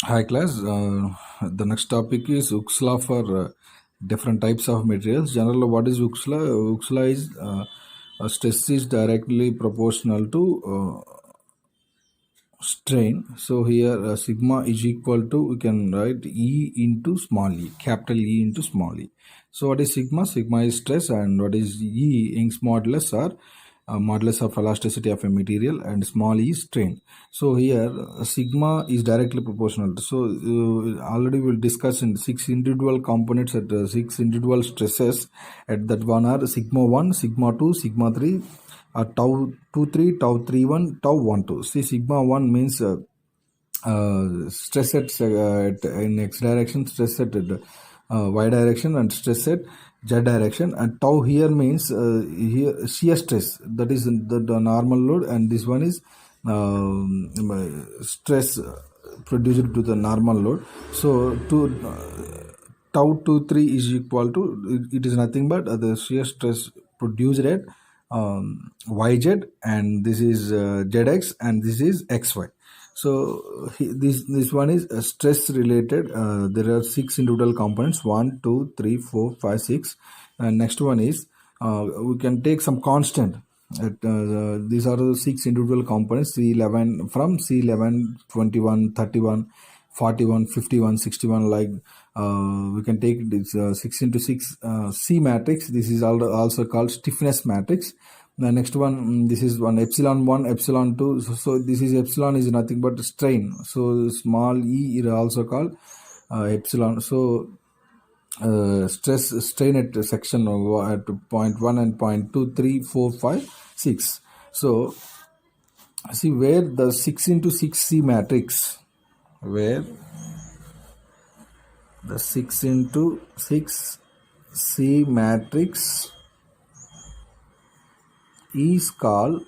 Hi class. The next topic is Hooke's law for different types of materials. Generally, what is Hooke's law? Hooke's law is stress is directly proportional to strain. So here sigma is equal to, we can write E into small e, capital E into small e. So what is sigma? Sigma is stress, and what is E? Young's modulus, or modulus of elasticity of a material, and small e is strain. So here sigma is directly proportional. So already we'll discuss in 6 individual components at 6 individual stresses at that one are sigma 1, sigma 2, sigma 3, tau 2 3, tau 3 1, tau 1 2. See, sigma 1 means stress at in x direction, stress at y direction, and stress at z direction. And tau here means here shear stress, that is the normal load, and this one is stress produced to the normal load. So to tau 2 3 is equal to, it is nothing but the shear stress produced at yz, and this is zx, and this is xy. So this one is stress related. There are 6 individual components, 1 2 3 4 5 6, and next one is we can take some constant. These are the 6 individual components, C11, from C11 21 31 41 51 61, like we can take this 6 into 6 C matrix. This is also called stiffness matrix. The next one, this is one epsilon 1, epsilon 2. So this is epsilon is nothing but strain. So small e is also called epsilon. So stress strain at section at point 1 and point 2 3 4 5 6. So see where the 6 into 6 C matrix, where the 6 into 6 C matrix is called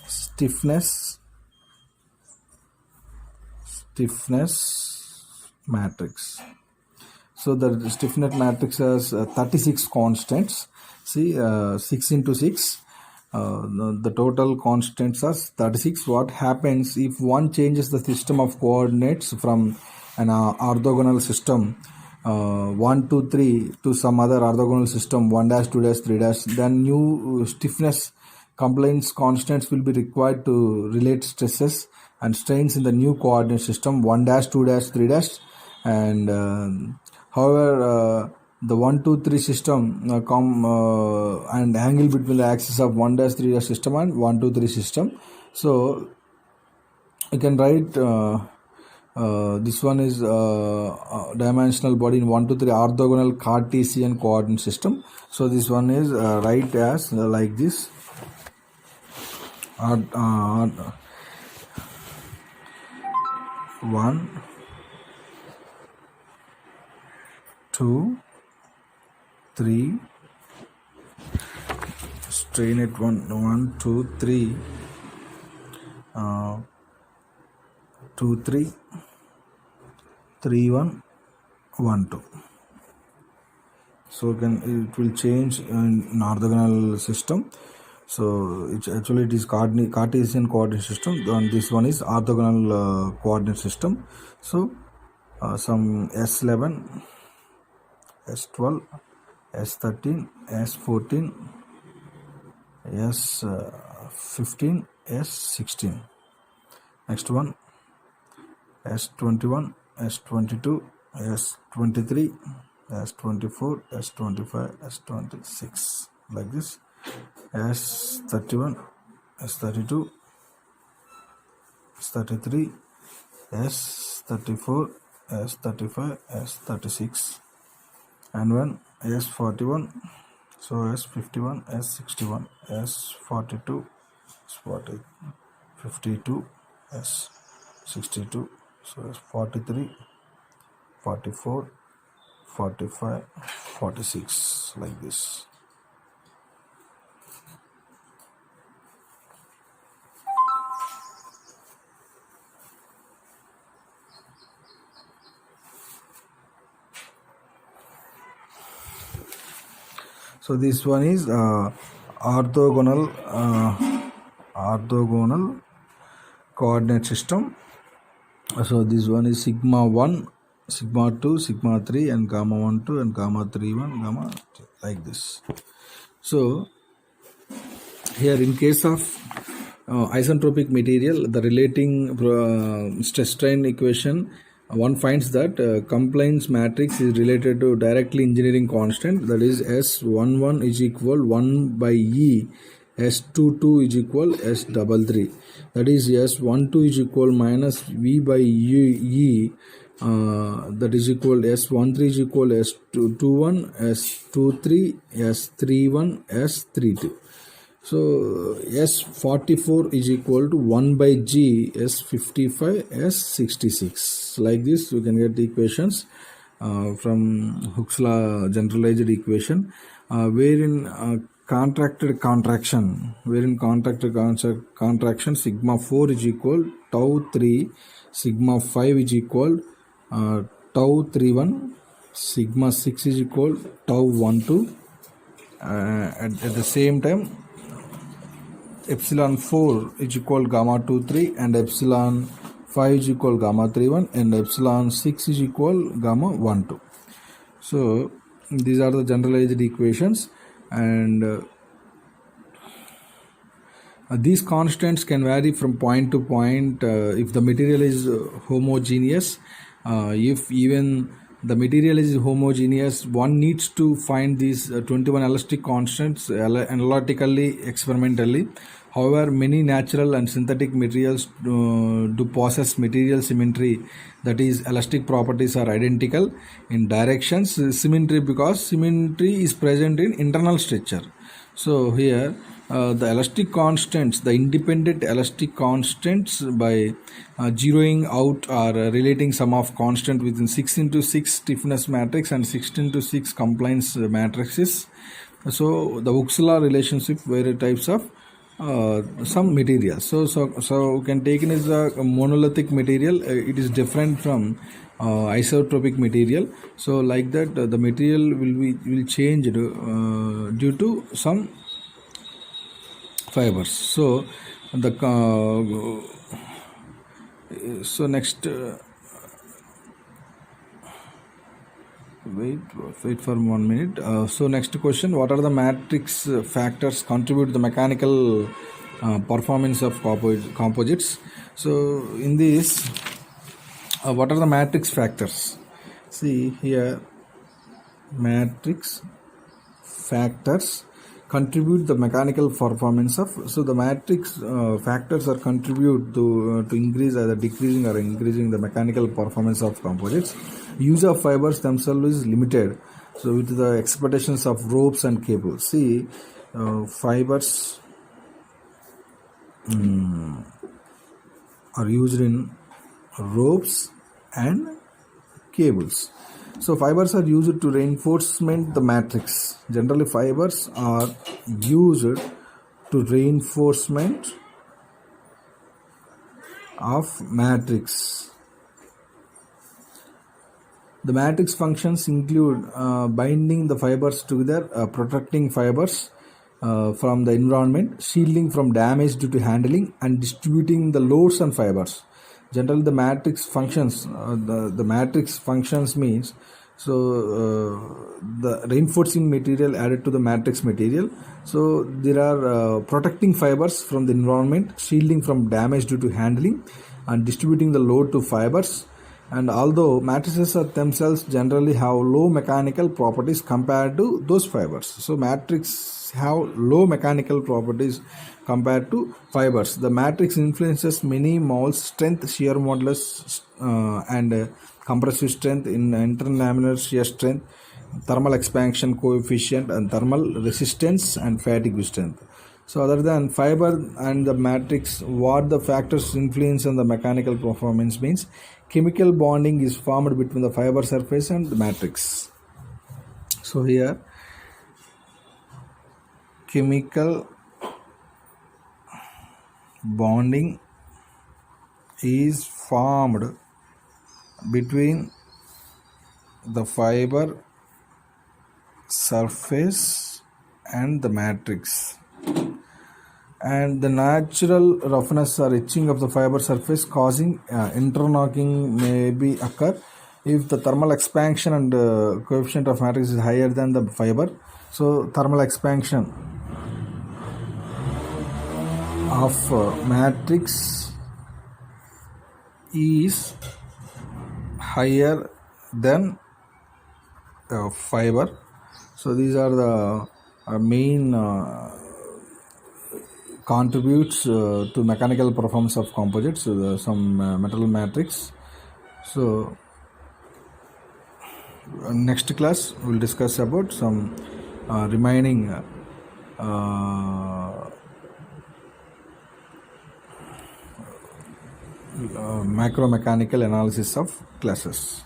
stiffness matrix. So the stiffness matrix has 36 constants. See, 6 into 6, the total constants are 36. What happens if one changes the system of coordinates from an orthogonal system 1 2 3 to some other orthogonal system 1 dash 2 dash 3 dash, then new stiffness compliance constants will be required to relate stresses and strains in the new coordinate system 1 dash 2 dash 3 dash. And however the 1 2 3 system and angle between the axis of 1 dash 3 dash system and 1 2 3 system. So you can write this one is dimensional body in 1 2 3 orthogonal Cartesian coordinate system. So this one is write as like this. 1 2 3 strain at 1 2 3 2 3 3 1 1 2. So it will change in orthogonal system. So it is Cartesian coordinate system, and this one is orthogonal coordinate system. So some S11, S12, S13, S14, S15, S16. Next one, S21, S22, S23, S24, S25, S26, like this. S31, S32, S33, S34, S35, S36, and when S41, so S51, S61, S42, S40, 52, S62, so S43, 44, 45, 46, like this. So this one is orthogonal coordinate system. So this one is sigma 1, sigma 2, sigma 3, and gamma 1 2 and gamma 3 1, gamma 2, like this. So here in case of isentropic material, the relating stress strain equation, one finds that compliance matrix is related to directly engineering constant, that is S11 is equal 1 by E, S22 is equal S33, that is S12 is equal minus V by E, that is equal S13 is equal S21, S23, S31, S32. So S44 is equal to 1 by G, S55, S66. Like this, you can get the equations from Hooke's law generalized equation, wherein contracted contraction, sigma 4 is equal tau 3, sigma 5 is equal tau 31, sigma 6 is equal tau 1 2. At the same time, epsilon 4 is equal gamma 2 3, and epsilon 5 is equal gamma 3 1, and epsilon 6 is equal gamma 1 2. So these are the generalized equations, and these constants can vary from point to point if the material is homogeneous. If even the material is homogeneous, one needs to find these 21 elastic constants analytically, experimentally. However, many natural and synthetic materials do possess material symmetry, that is, elastic properties are identical in directions. Symmetry because symmetry is present in internal structure. So here the elastic constants, the independent elastic constants, by zeroing out or relating sum of constant within 6 into 6 stiffness matrix and 6 into 6 compliance matrices. So the Hooke's law relationship various types of some materials. So we can take it as a monolithic material. It is different from isotropic material. So like that, the material will change due to some fibers. So the so next wait for 1 minute. So next question: what are the matrix factors contribute to the mechanical performance of composites? So in this, what are the matrix factors? See here, matrix factors contribute the mechanical performance of. So the matrix factors are contribute to increase, either decreasing or increasing the mechanical performance of composites. Use of fibers themselves is limited, so with the expectations of ropes and cables. See, fibers are used in ropes and cables. So fibers are used to reinforcement the matrix. Generally, fibers are used to reinforcement of matrix. The matrix functions include binding the fibers together, protecting fibers from the environment, shielding from damage due to handling, and distributing the loads on fibers. Generally, the matrix functions. The matrix functions means, so the reinforcing material added to the matrix material. So there are protecting fibers from the environment, shielding from damage due to handling, and distributing the load to fibers. And although matrices are themselves generally have low mechanical properties compared to those fibers, so matrix have low mechanical properties compared to fibers. The matrix influences many moles: strength, shear modulus, and compressive strength, in interlaminar shear strength, thermal expansion coefficient, and thermal resistance and fatigue strength. So other than fiber and the matrix, what the factors influence on the mechanical performance means chemical bonding is formed between the fiber surface and the matrix. So here, chemical bonding is formed between the fiber surface and the matrix. and the natural roughness or etching of the fiber surface causing interlocking may be occur if the thermal expansion and coefficient of matrix is higher than the fiber. So thermal expansion of matrix is higher than fiber. So these are the main contributes to mechanical performance of composites, some metal matrix. So next class we'll discuss about some remaining macro mechanical analysis of classes.